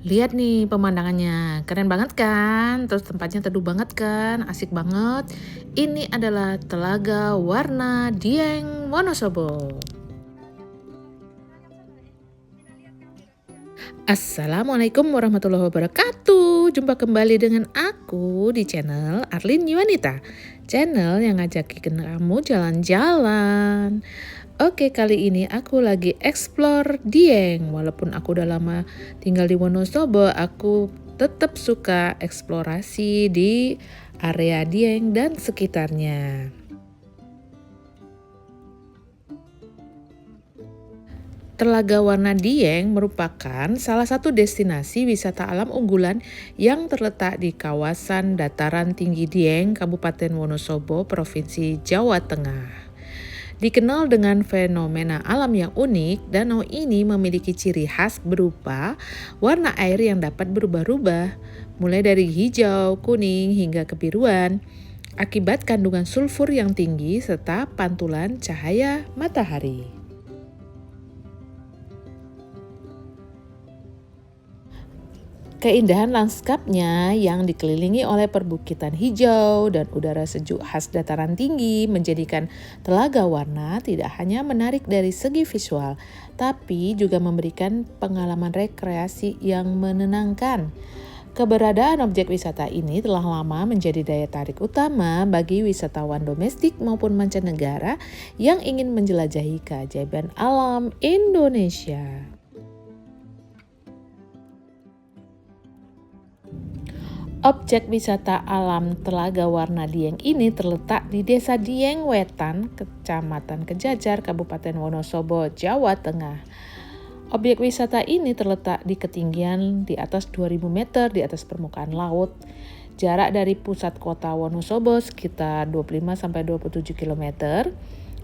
Lihat nih pemandangannya, keren banget kan? Terus tempatnya teduh banget kan? Asik banget. Ini adalah Telaga Warna Dieng Wonosobo. Assalamualaikum warahmatullahi wabarakatuh. Jumpa kembali dengan aku di channel Arlin Yuwanita. Channel yang ngajakin kamu jalan-jalan. Oke, kali ini aku lagi explore Dieng. Walaupun aku udah lama tinggal di Wonosobo, aku tetap suka eksplorasi di area Dieng dan sekitarnya. Telaga Warna Dieng merupakan salah satu destinasi wisata alam unggulan yang terletak di kawasan dataran tinggi Dieng, Kabupaten Wonosobo, Provinsi Jawa Tengah. Dikenal dengan fenomena alam yang unik, danau ini memiliki ciri khas berupa warna air yang dapat berubah-ubah, mulai dari hijau, kuning, hingga kebiruan, akibat kandungan sulfur yang tinggi serta pantulan cahaya matahari. Keindahan lanskapnya yang dikelilingi oleh perbukitan hijau dan udara sejuk khas dataran tinggi menjadikan Telaga Warna tidak hanya menarik dari segi visual, tapi juga memberikan pengalaman rekreasi yang menenangkan. Keberadaan objek wisata ini telah lama menjadi daya tarik utama bagi wisatawan domestik maupun mancanegara yang ingin menjelajahi keajaiban alam Indonesia. Objek wisata alam Telaga Warna Dieng ini terletak di Desa Dieng Wetan, Kecamatan Kejajar, Kabupaten Wonosobo, Jawa Tengah. Objek wisata ini terletak di ketinggian di atas 2000 meter di atas permukaan laut. Jarak dari pusat kota Wonosobo sekitar 25-27 km,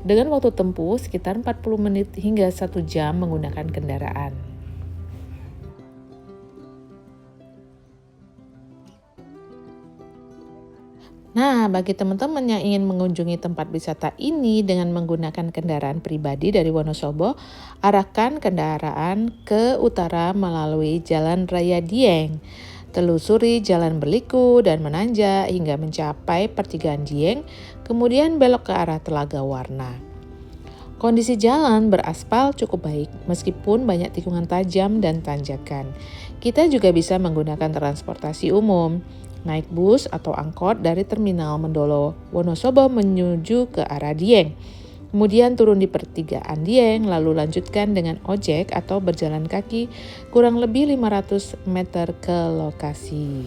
dengan waktu tempuh sekitar 40 menit hingga 1 jam menggunakan kendaraan. Nah, bagi teman-teman yang ingin mengunjungi tempat wisata ini dengan menggunakan kendaraan pribadi dari Wonosobo, arahkan kendaraan ke utara melalui Jalan Raya Dieng. Telusuri jalan berliku dan menanjak hingga mencapai pertigaan Dieng, kemudian belok ke arah Telaga Warna. Kondisi jalan beraspal cukup baik, meskipun banyak tikungan tajam dan tanjakan. Kita juga bisa menggunakan transportasi umum, naik bus atau angkot dari Terminal Mendolo, Wonosobo menuju ke arah Dieng. Kemudian turun di pertigaan Dieng, lalu lanjutkan dengan ojek atau berjalan kaki kurang lebih 500 meter ke lokasi.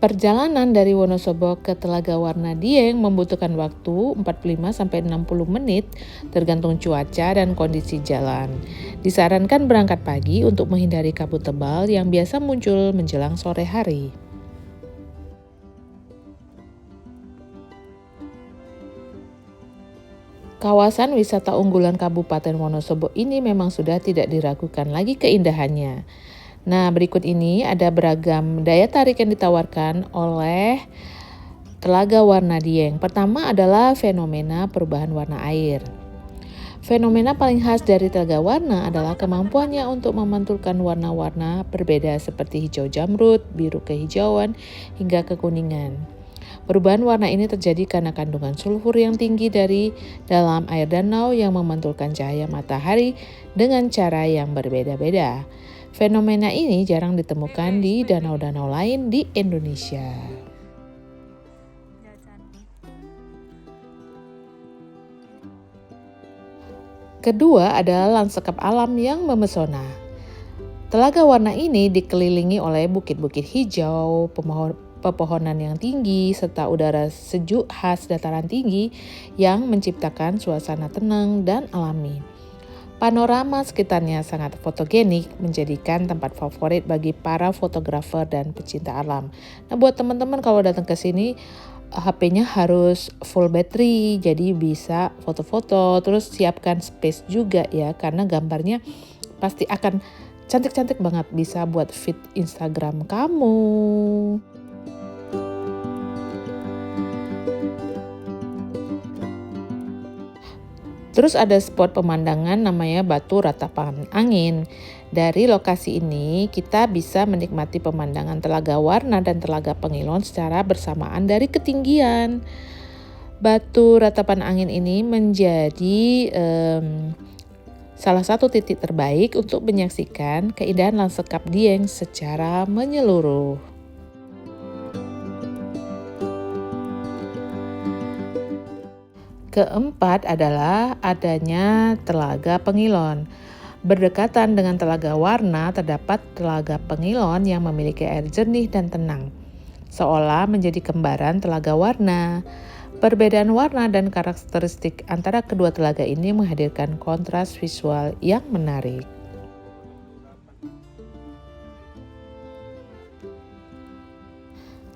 Perjalanan dari Wonosobo ke Telaga Warna Dieng membutuhkan waktu 45-60 menit tergantung cuaca dan kondisi jalan. Disarankan berangkat pagi untuk menghindari kabut tebal yang biasa muncul menjelang sore hari. Kawasan wisata unggulan Kabupaten Wonosobo ini memang sudah tidak diragukan lagi keindahannya. Nah, berikut ini ada beragam daya tarik yang ditawarkan oleh Telaga Warna Dieng. Pertama adalah fenomena perubahan warna air. Fenomena paling khas dari Telaga Warna adalah kemampuannya untuk memantulkan warna-warna berbeda seperti hijau jamrud, biru kehijauan, hingga kekuningan. Perubahan warna ini terjadi karena kandungan sulfur yang tinggi dari dalam air danau yang memantulkan cahaya matahari dengan cara yang berbeda-beda. Fenomena ini jarang ditemukan di danau-danau lain di Indonesia. Kedua adalah lanskap alam yang memesona. Telaga Warna ini dikelilingi oleh bukit-bukit hijau, pepohonan yang tinggi, serta udara sejuk khas dataran tinggi yang menciptakan suasana tenang dan alami. Panorama sekitarnya sangat fotogenik, menjadikan tempat favorit bagi para fotografer dan pecinta alam. Nah, buat teman-teman kalau datang ke sini, HP-nya harus full battery, jadi bisa foto-foto, terus siapkan space juga ya, karena gambarnya pasti akan cantik-cantik banget, bisa buat feed Instagram kamu. Terus ada spot pemandangan namanya Batu Ratapan Angin. Dari lokasi ini kita bisa menikmati pemandangan Telaga Warna dan Telaga Pengilon secara bersamaan dari ketinggian. Batu Ratapan Angin ini menjadi salah satu titik terbaik untuk menyaksikan keindahan lanskap Dieng secara menyeluruh. Keempat adalah adanya Telaga Pengilon. Berdekatan dengan Telaga Warna terdapat Telaga Pengilon yang memiliki air jernih dan tenang, seolah menjadi kembaran Telaga Warna. Perbedaan warna dan karakteristik antara kedua telaga ini menghadirkan kontras visual yang menarik.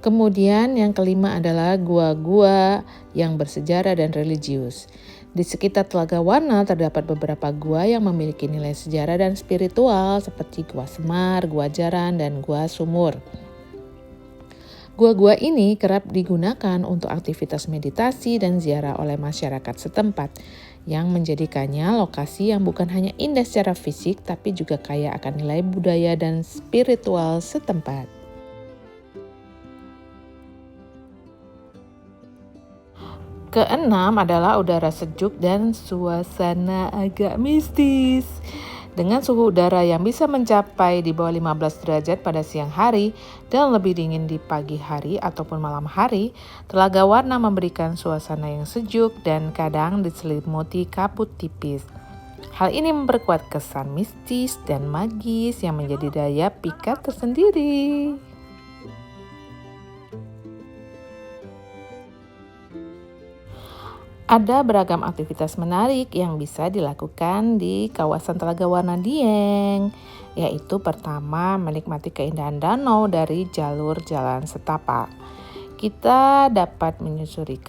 Kemudian yang kelima adalah gua-gua yang bersejarah dan religius. Di sekitar Telaga Warna terdapat beberapa gua yang memiliki nilai sejarah dan spiritual seperti Gua Semar, Gua Jaran, dan Gua Sumur. Gua-gua ini kerap digunakan untuk aktivitas meditasi dan ziarah oleh masyarakat setempat, yang menjadikannya lokasi yang bukan hanya indah secara fisik tapi juga kaya akan nilai budaya dan spiritual setempat. Keenam adalah udara sejuk dan suasana agak mistis. Dengan suhu udara yang bisa mencapai di bawah 15 derajat pada siang hari dan lebih dingin di pagi hari ataupun malam hari, Telaga Warna memberikan suasana yang sejuk dan kadang diselimuti kabut tipis. Hal ini memperkuat kesan mistis dan magis yang menjadi daya pikat tersendiri. Ada beragam aktivitas menarik yang bisa dilakukan di kawasan Telaga Warna Dieng, yaitu pertama menikmati keindahan danau dari jalur jalan setapak. Kita dapat menyusuri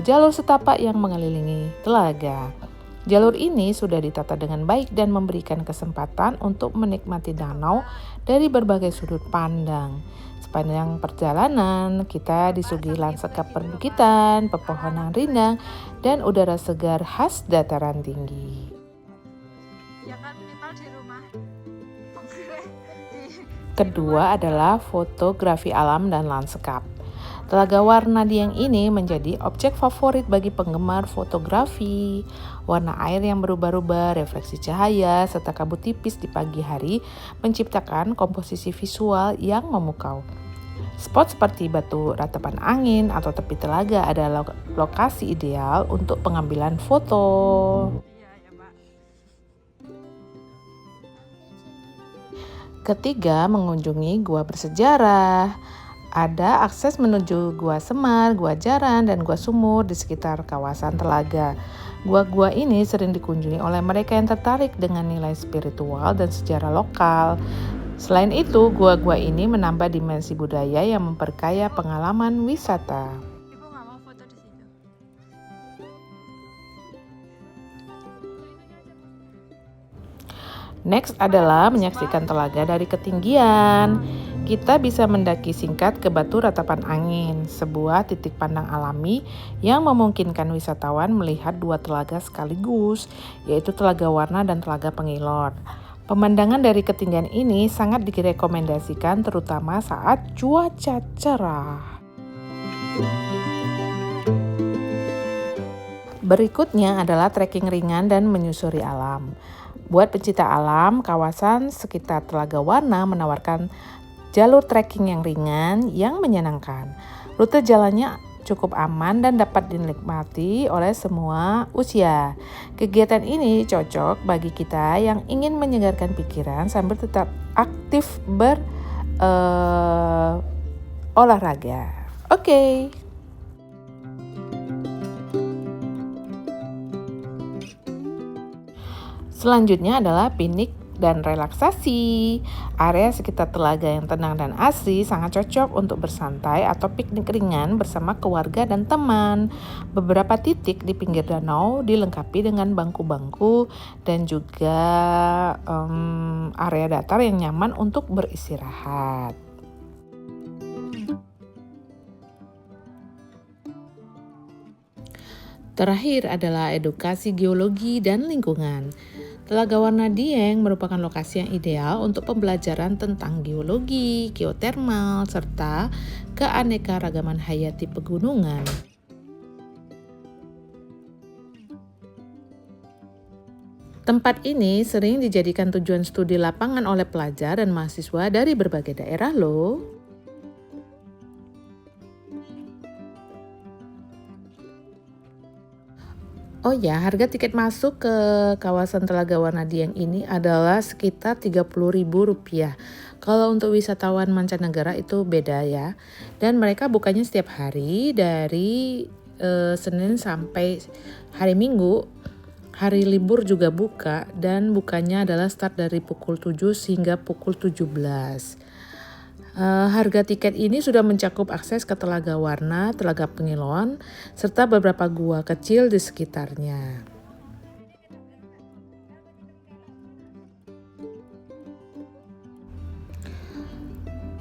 jalur setapak yang mengelilingi telaga. Jalur ini sudah ditata dengan baik dan memberikan kesempatan untuk menikmati danau dari berbagai sudut pandang. Sepanjang perjalanan, kita disuguhi lanskap perbukitan, pepohonan rindang, dan udara segar khas dataran tinggi. Kedua adalah fotografi alam dan lanskap. Telaga Warna Dieng ini menjadi objek favorit bagi penggemar fotografi. Warna air yang berubah-ubah, refleksi cahaya, serta kabut tipis di pagi hari menciptakan komposisi visual yang memukau. Spot seperti Batu Ratapan Angin atau tepi telaga adalah lokasi ideal untuk pengambilan foto. Ketiga, mengunjungi gua bersejarah. Ada akses menuju Gua Semar, Gua Jaran, dan Gua Sumur di sekitar kawasan telaga. Gua-gua ini sering dikunjungi oleh mereka yang tertarik dengan nilai spiritual dan sejarah lokal. Selain itu, gua-gua ini menambah dimensi budaya yang memperkaya pengalaman wisata. Next adalah menyaksikan telaga dari ketinggian. Kita bisa mendaki singkat ke Batu Ratapan Angin, sebuah titik pandang alami yang memungkinkan wisatawan melihat dua telaga sekaligus, yaitu Telaga Warna dan Telaga Pengilon. Pemandangan dari ketinggian ini sangat direkomendasikan terutama saat cuaca cerah. Berikutnya adalah trekking ringan dan menyusuri alam. Buat pencinta alam, kawasan sekitar Telaga Warna menawarkan jalur trekking yang ringan yang menyenangkan. Rute jalannya cukup aman dan dapat dinikmati oleh semua usia. Kegiatan ini cocok bagi kita yang ingin menyegarkan pikiran sambil tetap aktif berolahraga. Oke. Selanjutnya adalah piknik dan relaksasi. Area sekitar telaga yang tenang dan asri sangat cocok untuk bersantai atau piknik ringan bersama keluarga dan teman. Beberapa titik di pinggir danau dilengkapi dengan bangku-bangku dan juga area datar yang nyaman untuk beristirahat. Terakhir adalah edukasi geologi dan lingkungan. Telaga Warna Dieng merupakan lokasi yang ideal untuk pembelajaran tentang geologi, geotermal, serta keanekaragaman hayati pegunungan. Tempat ini sering dijadikan tujuan studi lapangan oleh pelajar dan mahasiswa dari berbagai daerah loh. Oh ya, harga tiket masuk ke kawasan Telaga Warna Dieng ini adalah sekitar Rp30.000. Kalau untuk wisatawan mancanegara itu beda ya. Dan mereka bukanya setiap hari dari Senin sampai hari Minggu. Hari libur juga buka dan bukanya adalah start dari pukul 7 hingga pukul 17. Harga tiket ini sudah mencakup akses ke Telaga Warna, Telaga Pengilon, serta beberapa gua kecil di sekitarnya.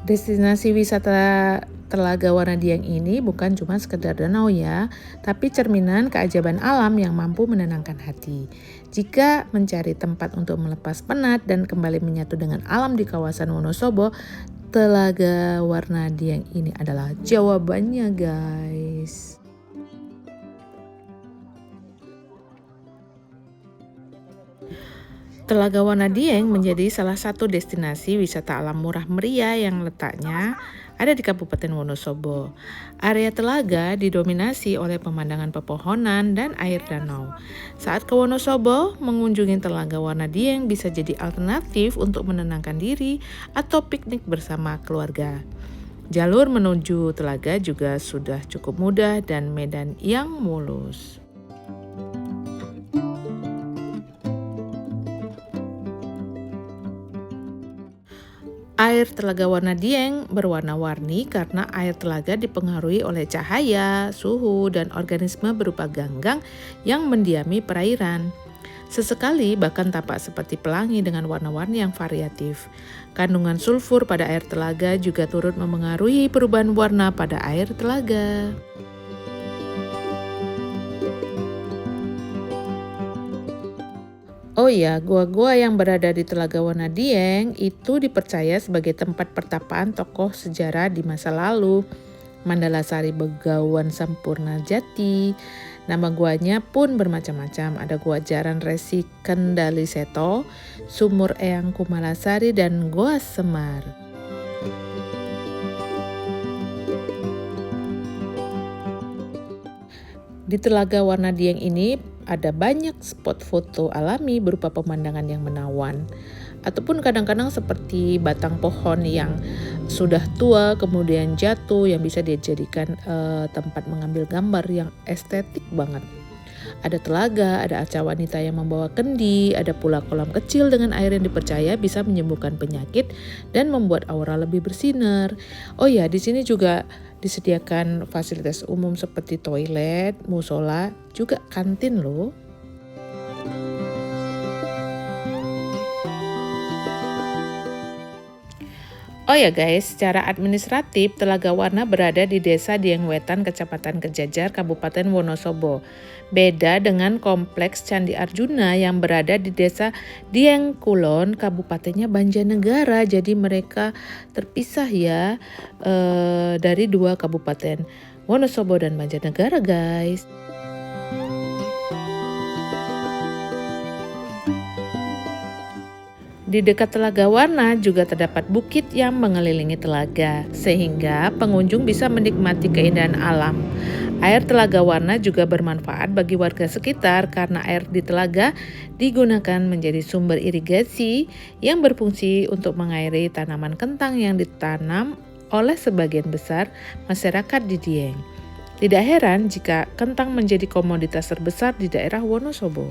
Destinasi wisata Telaga Warna Dieng ini bukan cuma sekedar danau ya, tapi cerminan keajaiban alam yang mampu menenangkan hati. Jika mencari tempat untuk melepas penat dan kembali menyatu dengan alam di kawasan Wonosobo, Telaga Warna Dieng ini adalah jawabannya, guys. Telaga Warna Dieng menjadi salah satu destinasi wisata alam murah meriah yang letaknya ada di Kabupaten Wonosobo. Area telaga didominasi oleh pemandangan pepohonan dan air danau. Saat ke Wonosobo, mengunjungi Telaga Warna Dieng bisa jadi alternatif untuk menenangkan diri atau piknik bersama keluarga. Jalur menuju telaga juga sudah cukup mudah dan medan yang mulus. Air Telaga Warna Dieng berwarna-warni karena air telaga dipengaruhi oleh cahaya, suhu, dan organisme berupa ganggang yang mendiami perairan. Sesekali bahkan tampak seperti pelangi dengan warna-warni yang variatif. Kandungan sulfur pada air telaga juga turut memengaruhi perubahan warna pada air telaga. Oh ya, gua-gua yang berada di Telaga Warna Dieng itu dipercaya sebagai tempat pertapaan tokoh sejarah di masa lalu. Mandalasari Begawan Sampurna Jati. Nama guanya pun bermacam-macam. Ada Gua Jaran Resi Kendali Seto, Sumur Eyang Kumalasari, dan Gua Semar. Di Telaga Warna Dieng ini ada banyak spot foto alami berupa pemandangan yang menawan. Ataupun kadang-kadang seperti batang pohon yang sudah tua kemudian jatuh yang bisa dijadikan tempat mengambil gambar yang estetik banget. Ada telaga, ada arca wanita yang membawa kendi, ada pula kolam kecil dengan air yang dipercaya bisa menyembuhkan penyakit dan membuat aura lebih bersinar. Oh ya, di sini juga disediakan fasilitas umum seperti toilet, musola, juga kantin loh. Oh ya guys, secara administratif Telaga Warna berada di Desa Dieng Wetan, Kecamatan Kejajar, Kabupaten Wonosobo. Beda dengan Kompleks Candi Arjuna yang berada di Desa Dieng Kulon, Kabupatennya Banjarnegara. Jadi mereka terpisah ya dari dua kabupaten, Wonosobo dan Banjarnegara, guys. Di dekat Telaga Warna juga terdapat bukit yang mengelilingi telaga, sehingga pengunjung bisa menikmati keindahan alam. Air Telaga Warna juga bermanfaat bagi warga sekitar karena air di telaga digunakan menjadi sumber irigasi yang berfungsi untuk mengairi tanaman kentang yang ditanam oleh sebagian besar masyarakat di Dieng. Tidak heran jika kentang menjadi komoditas terbesar di daerah Wonosobo.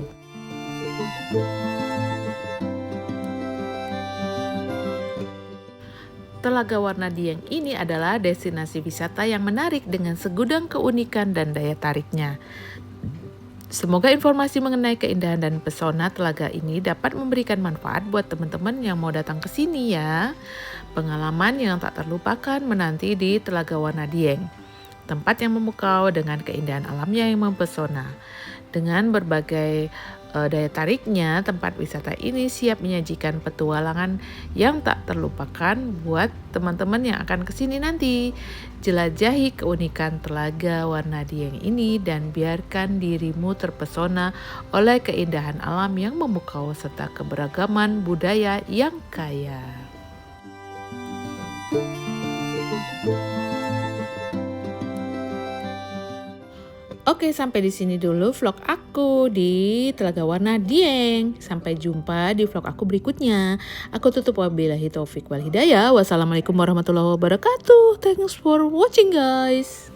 Telaga Warna Dieng ini adalah destinasi wisata yang menarik dengan segudang keunikan dan daya tariknya. Semoga informasi mengenai keindahan dan pesona telaga ini dapat memberikan manfaat buat teman-teman yang mau datang ke sini ya. Pengalaman yang tak terlupakan menanti di Telaga Warna Dieng. tempat yang memukau dengan keindahan alamnya yang mempesona. Dengan berbagai daya tariknya, tempat wisata ini siap menyajikan petualangan yang tak terlupakan buat teman-teman yang akan kesini nanti. Jelajahi keunikan Telaga Warna Dieng ini dan biarkan dirimu terpesona oleh keindahan alam yang memukau serta keberagaman budaya yang kaya. Oke, sampai di sini dulu vlog aku di Telaga Warna Dieng. Sampai jumpa di vlog aku berikutnya. Aku tutup wabillahi taufik wal hidayah. Wassalamualaikum warahmatullahi wabarakatuh. Thanks for watching guys.